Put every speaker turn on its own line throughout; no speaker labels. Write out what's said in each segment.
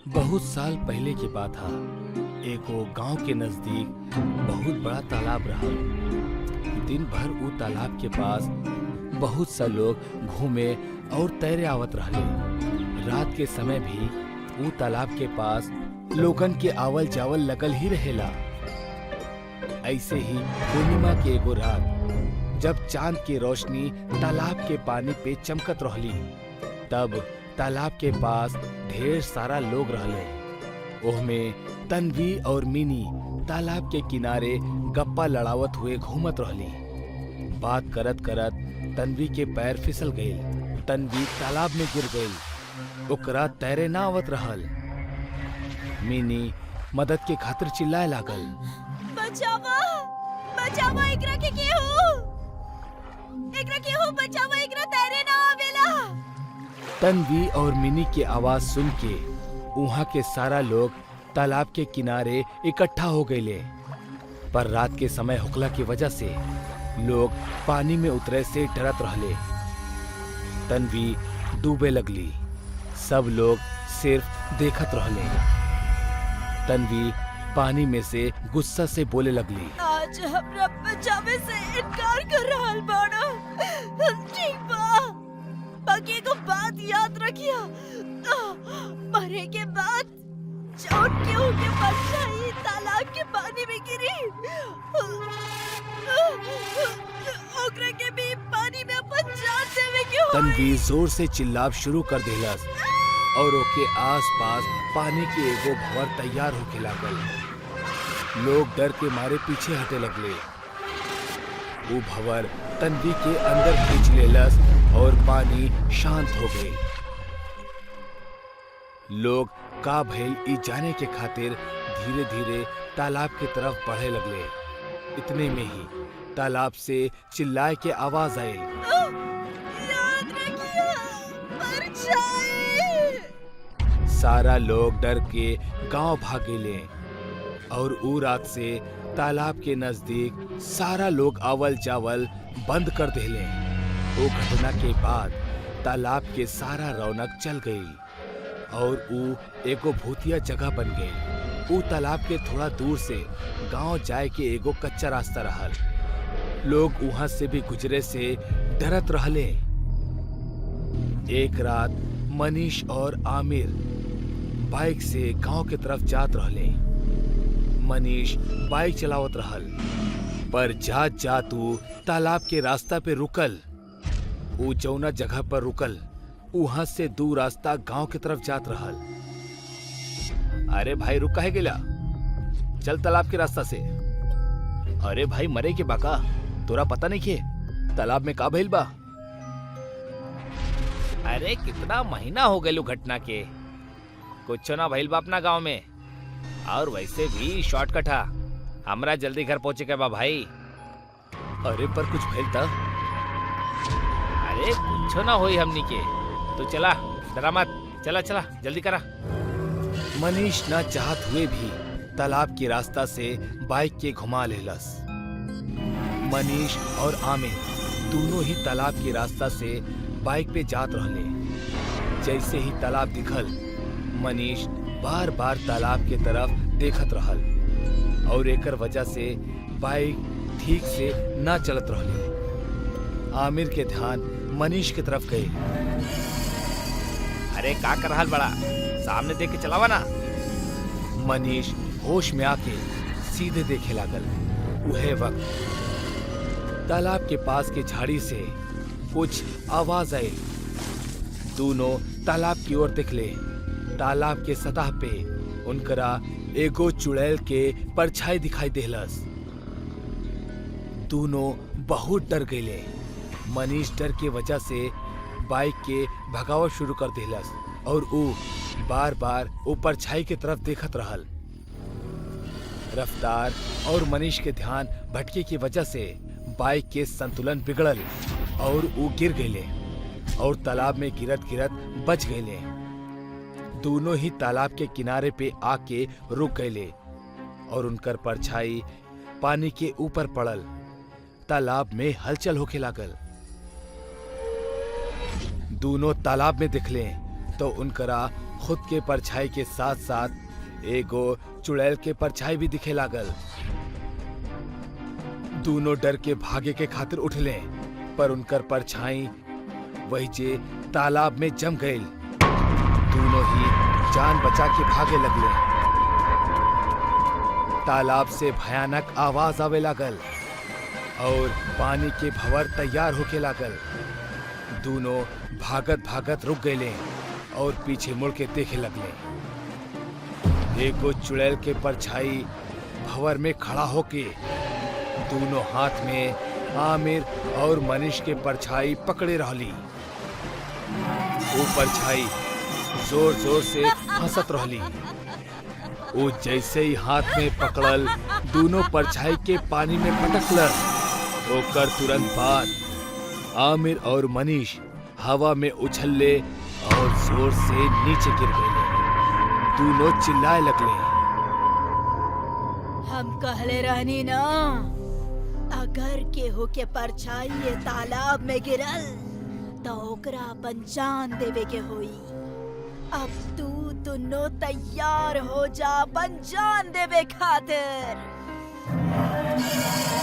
बहुत साल पहले की बात है। एगो गांव के नजदीक बहुत बड़ा तालाब रहा। दिन भर वो तालाब के पास बहुत सा लोग घूमे और तैरे आवत रहले। रात के समय भी वो तालाब के पास लोगन के आवल जावल लगल ही रहेला। ऐसे ही पूर्णिमा के एगो रात जब चांद की रोशनी तालाब के पानी पे चमकत रहली, तब तालाब के पास ढेर सारा लोग रहले। ओहमे तन्वी और मिनी तालाब के किनारे गप्पा लड़ावत हुए घूमत रहली। बात करत करत तन्वी के पैर फिसल गईल। तन्वी तालाब में गिर गईल। ओकरा तैरे ना आवत रहल। मिनी मदद के खातिर चिल्लाए लागल,
बचावा बचावा, एकरा के केहू बचावा, एकरा तैरे ना आवेला।
तन्वी और मिनी की आवाज सुन के वहाँ के सारा लोग तालाब के किनारे इकट्ठा हो गए। पर रात के समय होखला की वजह से लोग पानी में उतरे से डरत रहले। तन्वी डूबे लगली। सब लोग सिर्फ देखत रहले। तन्वी पानी में से गुस्सा से बोले लगली,
आज हमरा बचावे से इनकार कर रहल बाड़ा। ठीक बा, बाकी एगो बात याद रखिया, मरे के बाद जौन केहू के परछाई तालाब के पानी में गिरी, ओकरा के भी पानी में अपन जान देवे के होई।
तन्वी जोर से चिल्लाब शुरू कर देलस और ओके आसपास पानी के एगो भंवर तैयार होके लागल। लोग डर के मारे पीछे हटे लगले। वो भंवर तन्वी के अंदर खींच लेलस और पानी शांत हो गई। लोग का भइल ई जाने के खातिर धीरे धीरे तालाब की तरफ बढ़े लगले। इतने में ही तालाब से चिल्लाए के आवाज आई,
याद रखिया, परछाई।
सारा लोग डर के गांव भागेले और ऊ रात से तालाब के नजदीक सारा लोग आवल जावल बंद कर देले। वो घटना के बाद तालाब के सारा रौनक चल गई और ऊ एगो भूतिया जगह बन गई। ऊ तालाब के थोड़ा दूर से गांव जाए के एगो कच्चा रास्ता रहल। लोग वहां से भी गुजरे से डरत रहले। एक रात मनीष और आमिर बाइक से गांव के तरफ जात रहले। मनीष बाइक चलावत रहल, पर जात जात ऊ तालाब के रास्ता पे रुकल। ऊ जौना जगह पर रुकल वहां से दू रास्ता गांव के तरफ जात रहल। अरे भाई रुक काहे गेला? चल तालाब के रास्ता से। अरे भाई मरे के बाका, तोरा पता नहीं के तालाब में का भइल बा? अरे कितना महीना हो गए घटना के, कुछ ना भइल बा अपना गांव में। और वैसे भी शॉर्टकट है, हमरा जल्दी घर पहुंचे के बा भाई। अरे पर कुछ भइल था? अरे कुछ ना होई हमनी के, तो चला, डरा मत, चला चला जल्दी करा। मनीष ना चाहत हुए भी तालाब के रास्ता से बाइक के घुमा लेलस। मनीष और आमिर दोनों ही तालाब के रास्ता से बाइक पे जात रहले। जैसे ही तालाब दिखल, मनीष बार बार तालाब के तरफ देखत रहल और एकर वजह से बाइक ठीक से ना चलत रहली। आमिर के ध्यान मनीष की तरफ गए। अरे का कर रहल बड़ा, सामने देख के चलावा ना। मनीष होश में आके सीधे देखे लागल। उहे वक्त तालाब के पास के झाड़ी से कुछ आवाज आई। दोनों तालाब की ओर देखले। तालाब के सतह पे उनकरा एगो चुड़ैल के परछाई दिखाई देलस। दोनों बहुत डर गए। मनीष डर के वजह से बाइक के भगावत शुरू कर देलस और ऊ बार बार वो परछाई की तरफ देखत रहल। रफ्तार और मनीष के ध्यान भटके की वजह से बाइक के संतुलन बिगड़ल और वो गिर गए और तालाब में गिरत गिरत बच गए। दोनों ही तालाब के किनारे पे आके रुक गए और उनकर परछाई पानी के ऊपर पड़ल। तालाब में हलचल होके लागल। दोनों तालाब में दिखले तो उनकरा खुद के परछाई के साथ साथ एगो चुड़ैल के परछाई भी दिखे लागल। दोनों डर के भागे के खातिर उठले, पर उनकर परछाई वही जे तालाब में जम गईल। दोनों ही जान बचा के भागे लगले। तालाब से भयानक आवाज आवे लागल और पानी के भंवर तैयार होके लागल। दोनों भागत भागत रुक गए और पीछे मुड़ के देखे लगले। एगो चुड़ैल के परछाई भंवर में खड़ा होके दोनों हाथ में आमिर और मनीष के परछाई पकड़े रहली। वो परछाई जोर जोर से हंसत रहली। वो जैसे ही हाथ में पकड़ल दोनों परछाई के पानी में पटकलन। ओकर तुरंत बाद आमिर और मनीष हवा में उछलले और जोर से नीचे गिर गए। दोनों चिल्लाए लगले।
हम कहले रहनी ना, अगर केहू के परछाई ये तालाब में गिरल तो ओकरा अपन जान देवे के होई। अब तू दोनों तैयार हो जा अपन जान देवे खातिर।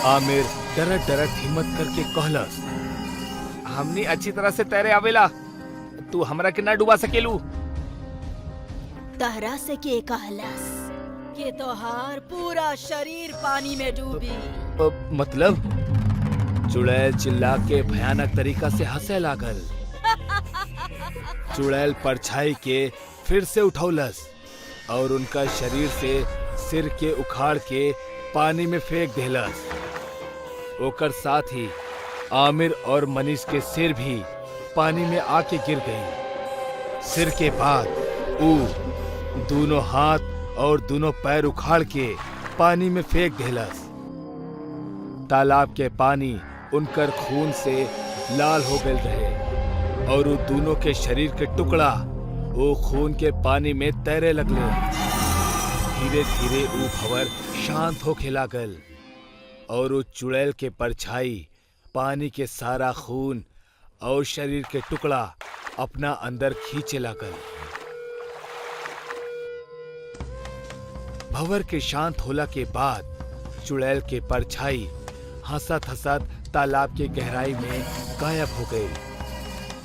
आमिर डरत डरत हिम्मत करके कहलस, हमनी अच्छी तरह से तैरे आवेला, तू हमरा के ना डुबा सकेलू।
तहरा से के कहलस कि तोहार पूरा शरीर पानी में डूबी?
मतलब? चुड़ैल चिल्ला के भयानक तरीका से हंसे लागल। चुड़ैल परछाई के फिर से उठौलस और उनका शरीर से सिर के उखाड़ के पानी में फेंक देलस। ओकर साथ ही आमिर और मनीष के सिर भी पानी में आके गिर गई। सिर के बाद वो दोनों हाथ और दोनों पैर उखाड़ के पानी में फेंक देलस। तालाब के पानी उनकर खून से लाल हो गए रहे और वो दोनों के शरीर के टुकड़ा वो खून के पानी में तैरे लगले। धीरे धीरे वो भंवर शांत होके लागल और वो चुड़ैल के परछाई पानी के सारा खून और शरीर के टुकड़ा अपना अंदर खींचे लागल। भंवर के शांत होला के बाद चुड़ैल के परछाई हंसत हंसत तालाब के गहराई में गायब हो गई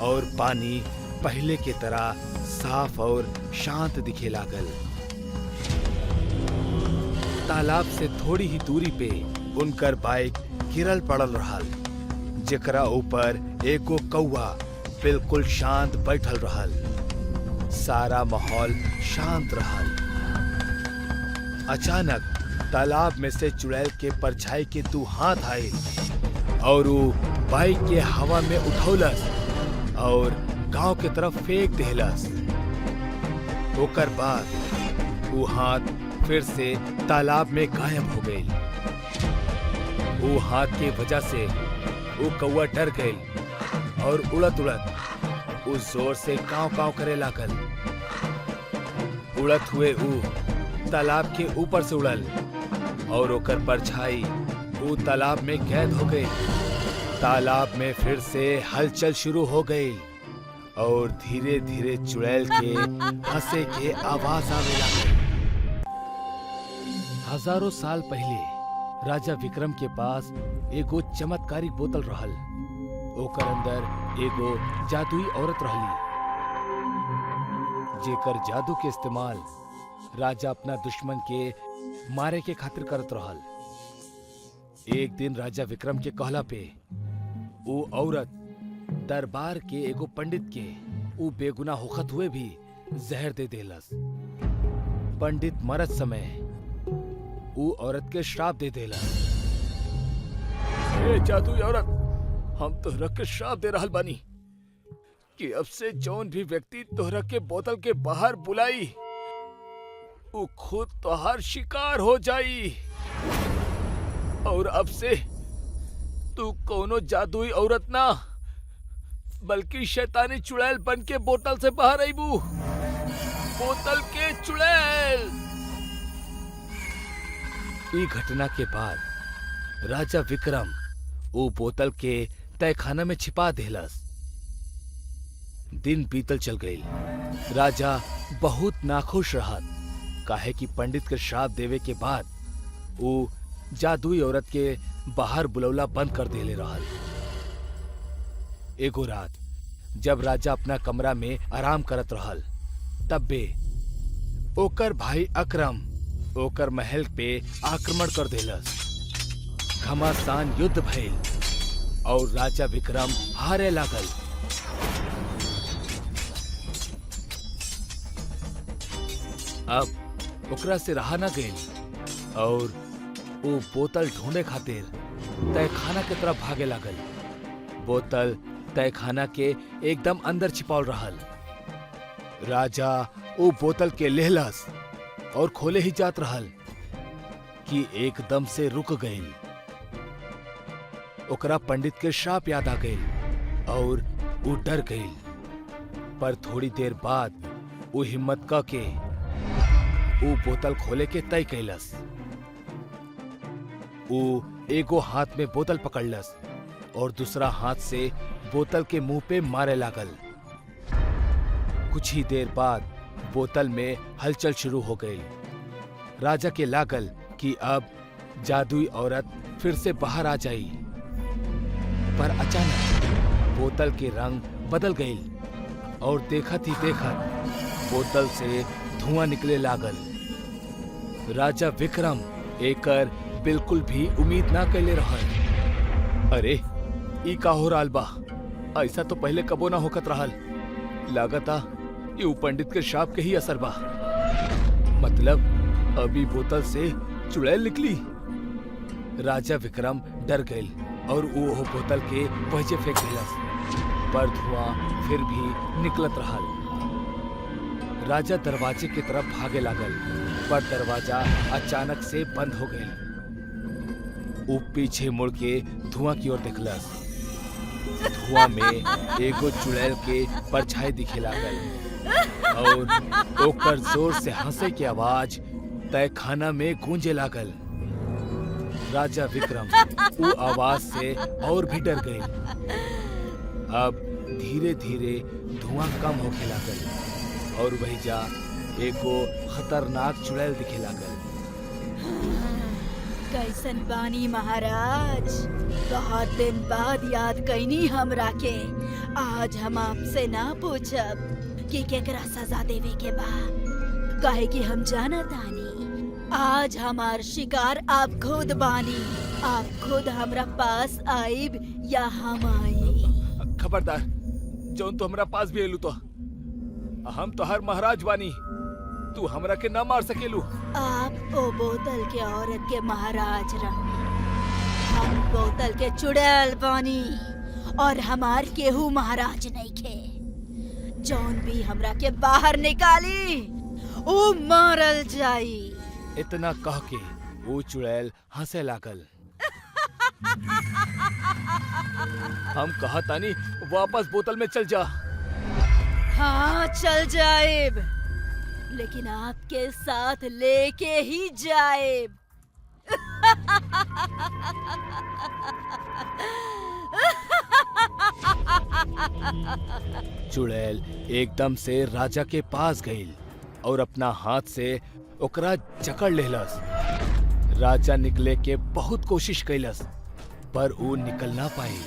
और पानी पहले की तरह साफ और शांत दिखे लागल। तालाब से थोड़ी ही दूरी पे उनकर बाइक गिरल पड़ल रहल, जेकरा ऊपर एगो कौवा बिल्कुल शांत बैठल रहल। सारा माहौल शांत रहल। अचानक तालाब में से चुड़ैल के परछाई के दो हाथ आए और वो बाइक के हवा में उठौलस और गांव के तरफ फेंक देलस। ओकर बाद वो हाथ फिर से तालाब में गायब हो गई। वो हाथ के वजह से वो कौवा डर गई और उड़त उड़त उस जोर से कांव कांव करे लागल। उड़त हुए वो तालाब के ऊपर से उड़ल और ओकर परछाई वो तालाब में कैद हो गई। तालाब में फिर से हलचल शुरू हो गई और धीरे धीरे चुड़ैल के हंसे के आवाज आवे लगी। हजारों साल पहले राजा विक्रम के पास एगो चमत्कारिक बोतल रहल। ओकर अंदर एगो जादुई औरत रहली, जेकर जादू के इस्तेमाल राजा अपना दुश्मन के मारे के खातिर करत रहल। एक दिन राजा विक्रम के कहला पे वो औरत दरबार के एगो पंडित के वो बेगुनाह होखत हुए भी जहर दे देलस। पंडित मरत समय वो औरत के श्राप दे देलस। ए जादुई औरत, हम तोहरा के श्राप दे रहल बानी कि अब से जौन भी व्यक्ति तोहरा के बोतल के बाहर बुलाई वो खुद तोहार शिकार हो जाई। और अब से तू कोनो जादुई औरत ना बल्कि शैतानी चुड़ैल बन के बोतल से बाहर आईबू। बोतल के चुड़ैल। ई घटना के बाद राजा विक्रम वो बोतल के तहखाना में छिपा देलस। दिन बीतल चल गई। राजा बहुत नाखुश रहत, काहे कि पंडित के श्राप देवे के बाद वो जादुई औरत के बाहर बुलौला बंद कर देले रहल। एगो रात जब राजा अपना कमरा में आराम करत रहल, तब्बे ओकर भाई अकरम ओकर महल पे आक्रमण कर देलस। घमासान युद्ध भइल और राजा विक्रम हारे लागल। अब ओकरा से रहा न गइल और वो बोतल ढूंढे खातिर तहखाना के तरफ भागे लागल। बोतल तहखाना के एकदम अंदर छिपाल रहल। राजा वो बोतल के लेहलस और खोले ही जात रहल कि एकदम से रुक गइल। ओकरा पंडित के श्राप याद आ गइल और वो डर गइल। पर थोड़ी देर बाद वो हिम्मत के वो बोतल खोले के तय कैलस। वो एगो हाथ में बोतल पकड़लस और दूसरा हाथ से बोतल के मुंह पे मारे लागल। कुछ ही देर बाद बोतल में हलचल शुरू हो गई। राजा के लागल कि अब जादुई औरत फिर से बाहर आ जाई, पर अचानक बोतल के रंग बदल गई और देखत ही देखत बोतल से धुआं निकले लागल। राजा विक्रम एकर बिल्कुल भी उम्मीद ना कैले रहल। अरे ई का हो रहल बा? ऐसा तो पहले कबो ना होकत रहल। लागता ये पंडित के श्राप के ही असर बा। मतलब अभी बोतल से चुड़ैल निकली। राजा विक्रम डर गए और वो बोतल के पहुंचे फेंक दिलस, पर धुआं फिर भी निकलत रहल। राजा दरवाजे की तरफ भागे लागल, पर दरवाजा अचानक से बंद हो गया। वो पीछे मुड़ के धुआं की ओर देखलस। धुआं में एगो चुड़ैल के परछाई दिखे लागल और ओकर जोर से हंसे की आवाज तहखाना में गूंजे लागल। राजा विक्रम वो आवाज से और भी डर गए। अब धीरे धीरे धुआं कम होके लागल और वही जा एगो खतरनाक चुड़ैल दिखे लागल।
कैसन बानी महाराज? बहुत दिन बाद याद कैनी हमरा के। आज हम आपसे ना पूछब कि केकरा सजा देवे के बा, काहे कि हम जानत तानी आज हमार शिकार आप खुद बानी। आप खुद हमरा पास आइब या हम आई?
खबरदार, जौन तो हमरा पास भी एलू तो हम तो हर महाराज बानी, तू हमरा के ना मार सकेलू।
आप ओ बोतल के औरत के महाराज रही, हम बोतल के चुड़ैल बानी और हमार केहू महाराज नहीं खे। जौन भी हमरा के बाहर निकाली वो मारल जाई।
इतना कह के वो चुड़ैल हंसे लागल। हम कहा तानी वापस बोतल में चल जा।
हाँ चल जाएब, लेकिन आपके साथ लेके ही जाएब।
चुड़ैल एकदम से राजा के पास गई और अपना हाथ से ओकरा जकड़ लेलस। राजा निकले के बहुत कोशिश कैलस, पर वो निकल ना पाई।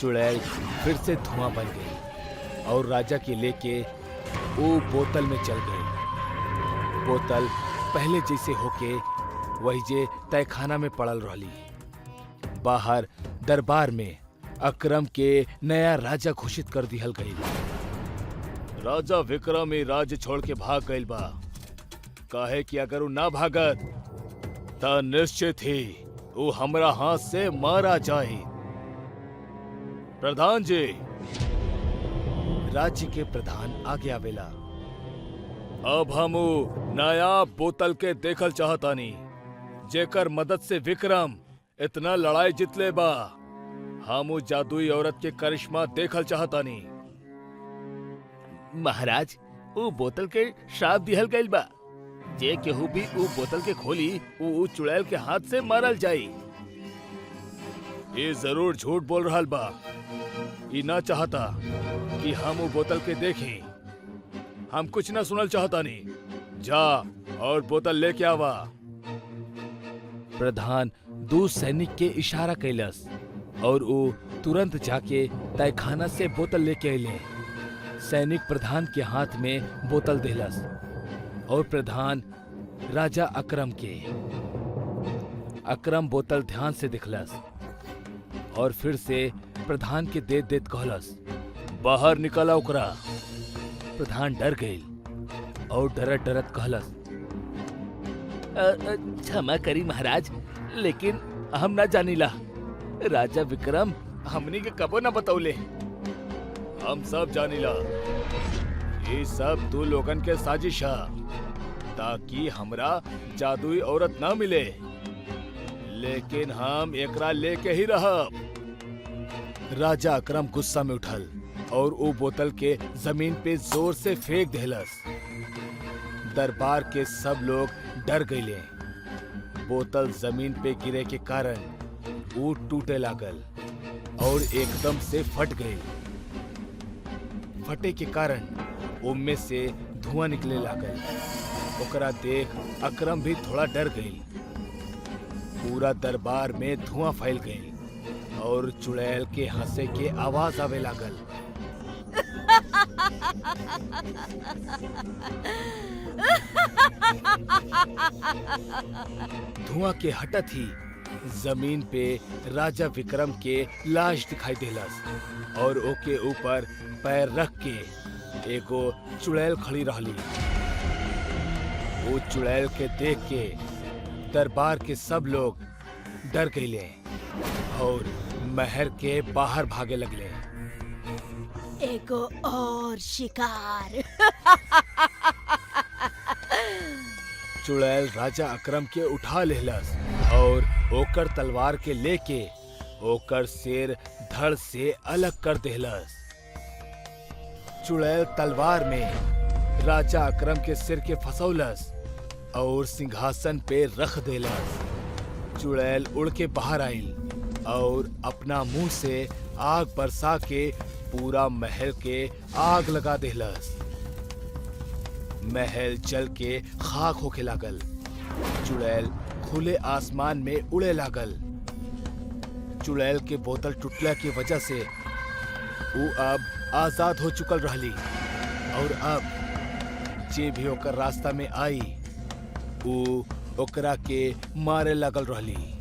चुड़ैल फिर से धुआं बन गई और राजा के लेके वो बोतल में चल गई। बोतल पहले जैसे होके वही जे तहखाना में पड़ल रहली। बाहर दरबार में अकरम के नया राजा घोषित कर दिहल गई। राजा विक्रम ही राज्य छोड़ के भाग गइल बा, काहे कि अगर वो ना भागत त निश्चित ही वो हमरा हाथ से मारा जाए। प्रधान जी, राज्य के प्रधान आगे आवेला। अब हम नया बोतल के देखल चाहतानी, जेकर मदद से विक्रम इतना लड़ाई जितले बा। हम जादुई औरत के करिश्मा देखल चाहतानी। महाराज, वो बोतल के श्राप दिहल गइल बा। जे केहू भी वो बोतल के खोली वो चुड़ैल के हाथ से मारल जाई। ये जरूर झूठ बोल रहल बा। ये ना चाहता कि हम वो बोतल के देखें। हम कुछ ना सुनल चाहता नहीं। जा और बोतल लेके आवा। प्रधान दू सैनिक के इशारा कैलस और वो तुरंत जाके तहखाना से बोतल लेके अले। सैनिक प्रधान के हाथ में बोतल देलस और प्रधान राजा अकरम के। अकरम बोतल ध्यान से दिखलस और फिर से प्रधान के देत देत कहलस, बाहर निकला ओकरा। प्रधान डर गई और डरत डरत कहलस, क्षमा करी महाराज, लेकिन हम ना जानिला। राजा विक्रम हमनी के कबो ना बतौले। हम सब जानिला। ये सब तू लोगन के साजिश है ताकि हमरा जादुई औरत ना मिले, लेकिन हम एकरा लेके ही रहब। राजा अकरम गुस्सा में उठल और वो बोतल के जमीन पे जोर से फेंक देलस। दरबार के सब लोग डर गए। बोतल जमीन पे गिरे के कारण वो टूटे लागल और एकदम से फट गई। फटे के कारण उनमें से धुआं निकले लागल। ओकरा देख अकरम भी थोड़ा डर गई। पूरा दरबार में धुआं फैल गई और चुड़ैल के हंसे के आवाज आवे लागल। धुआं के हटत ही जमीन पे राजा विक्रम के लाश दिखाई देलस और ओके ऊपर पैर रख के एगो चुड़ैल खड़ी रहली। वो चुड़ैल के देख के दरबार के सब लोग डर गए और महल के बाहर भागे लगले।
एगो और शिकार।
चुड़ैल राजा अकरम के उठा लेलस और ओकर तलवार के लेके ओकर सिर धड़ से अलग कर देलस। चुड़ैल तलवार में राजा अकरम के सिर के फसौलस और सिंहासन पे रख देलस। चुड़ैल उड़ के बाहर आइल और अपना मुंह से आग बरसा के पूरा महल के आग लगा देलस। महल जल के खाक होके लागल। चुड़ैल खुले आसमान में उड़े लागल। चुड़ैल के बोतल टूटला की वजह से वो अब आजाद हो चुकल रहली और अब जे भी ओकर रास्ता में आई वो ओकरा के मारे लगल रहली।